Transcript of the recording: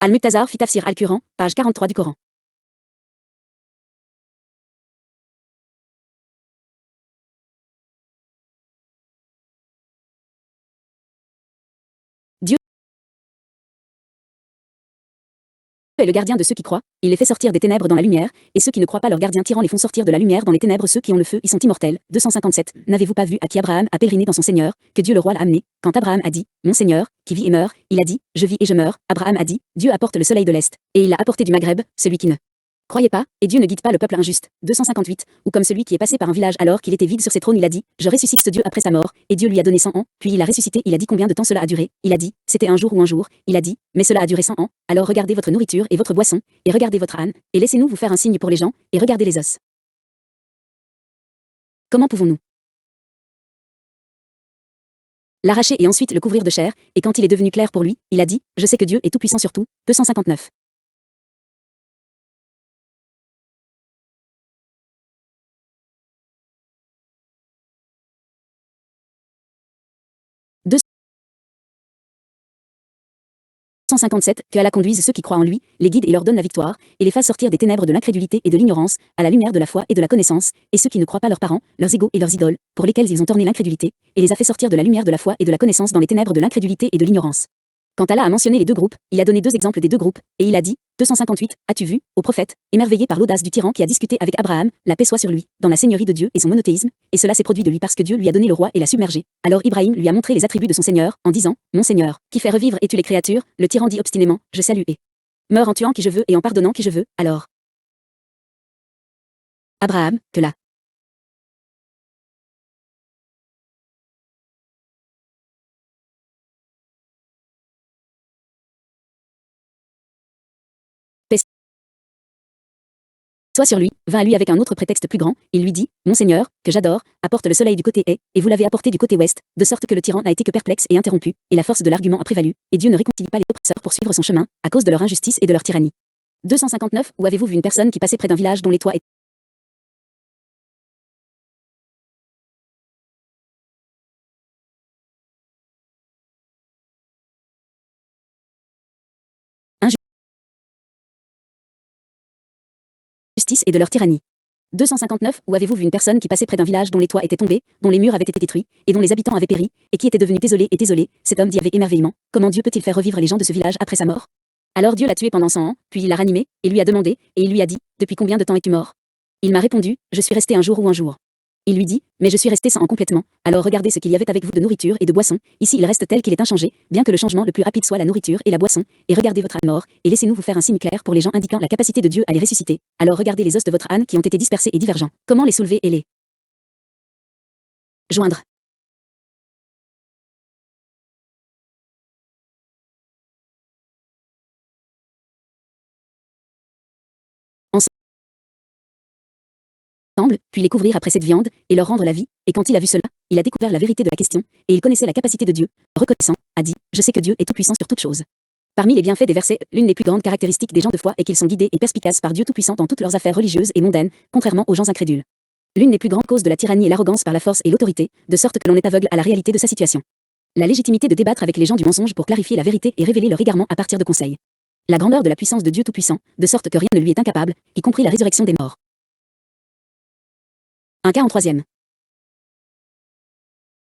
Al-Muqtazar fi Tafsir al-Quran, page 43 du Coran. Dieu est le gardien de ceux qui croient, il les fait sortir des ténèbres dans la lumière, et ceux qui ne croient pas leur gardien tyran les font sortir de la lumière dans les ténèbres, ceux qui ont le feu y sont immortels. 257. N'avez-vous pas vu à qui Abraham a pèleriné dans son Seigneur, que Dieu le roi l'a amené, quand Abraham a dit, mon Seigneur, qui vit et meurt, il a dit, je vis et je meurs, Abraham a dit, Dieu apporte le soleil de l'Est, et il l'a apporté du Maghreb, celui qui ne croyez pas, et Dieu ne guide pas le peuple injuste. 258. Ou comme celui qui est passé par un village alors qu'il était vide sur ses trônes, il a dit, je ressuscite Dieu après sa mort, et Dieu lui a donné 100 ans, puis il a ressuscité, il a dit combien de temps cela a duré, il a dit, c'était un jour ou un jour, il a dit, mais cela a duré 100 ans, alors regardez votre nourriture et votre boisson, et regardez votre âne, et laissez-nous vous faire un signe pour les gens, et regardez les os. Comment pouvons-nous l'arracher et ensuite le couvrir de chair, et quand il est devenu clair pour lui, il a dit, je sais que Dieu est tout-puissant sur tout. 259. Deux 157, que Allah conduise ceux qui croient en lui, les guide et leur donne la victoire, et les fasse sortir des ténèbres de l'incrédulité et de l'ignorance, à la lumière de la foi et de la connaissance, et ceux qui ne croient pas leurs parents, leurs égaux et leurs idoles, pour lesquels ils ont orné l'incrédulité, et les a fait sortir de la lumière de la foi et de la connaissance dans les ténèbres de l'incrédulité et de l'ignorance. Quand Allah a mentionné les deux groupes, il a donné deux exemples des deux groupes, et il a dit, 258, as-tu vu, ô prophète, émerveillé par l'audace du tyran qui a discuté avec Abraham, la paix soit sur lui, dans la seigneurie de Dieu et son monothéisme, et cela s'est produit de lui parce que Dieu lui a donné le roi et l'a submergé. Alors Ibrahim lui a montré les attributs de son Seigneur, en disant, mon Seigneur, qui fait revivre et tue les créatures, le tyran dit obstinément, je salue et meurs en tuant qui je veux et en pardonnant qui je veux, alors Abraham, que la paix soit sur lui, vint à lui avec un autre prétexte plus grand, il lui dit, mon Seigneur, que j'adore, apporte le soleil du côté est, et vous l'avez apporté du côté ouest, de sorte que le tyran n'a été que perplexe et interrompu, et la force de l'argument a prévalu, et Dieu ne réconcilie pas les oppresseurs pour suivre son chemin, à cause de leur injustice et de leur tyrannie. 259. Où avez-vous vu une personne qui passait près d'un village dont les toits étaient injustice et de leur tyrannie. 259. Où avez-vous vu une personne qui passait près d'un village dont les toits étaient tombés, dont les murs avaient été détruits, et dont les habitants avaient péri, et qui était devenu désolé et désolé, cet homme dit avec émerveillement, comment Dieu peut-il faire revivre les gens de ce village après sa mort? Alors Dieu l'a tué pendant 100 ans, puis il l'a ranimé, et lui a demandé, et il lui a dit, depuis combien de temps es-tu mort? Il m'a répondu, je suis resté un jour ou un jour. Il lui dit, mais je suis resté sans en complètement, alors regardez ce qu'il y avait avec vous de nourriture et de boisson, ici il reste tel qu'il est inchangé, bien que le changement le plus rapide soit la nourriture et la boisson, et regardez votre âne mort, et laissez-nous vous faire un signe clair pour les gens indiquant la capacité de Dieu à les ressusciter, alors regardez les os de votre âne qui ont été dispersés et divergents, comment les soulever et les joindre. Ensemble, puis les couvrir après cette viande, et leur rendre la vie, et quand il a vu cela, il a découvert la vérité de la question, et il connaissait la capacité de Dieu, reconnaissant, a dit, je sais que Dieu est tout-puissant sur toute chose. Parmi les bienfaits des versets, l'une des plus grandes caractéristiques des gens de foi est qu'ils sont guidés et perspicaces par Dieu tout-puissant dans toutes leurs affaires religieuses et mondaines, contrairement aux gens incrédules. L'une des plus grandes causes de la tyrannie est l'arrogance par la force et l'autorité, de sorte que l'on est aveugle à la réalité de sa situation. La légitimité de débattre avec les gens du mensonge pour clarifier la vérité et révéler leur égarement à partir de conseils. La grandeur de la puissance de Dieu tout-puissant, de sorte que rien ne lui est incapable, y compris la résurrection des morts. Un cas en troisième.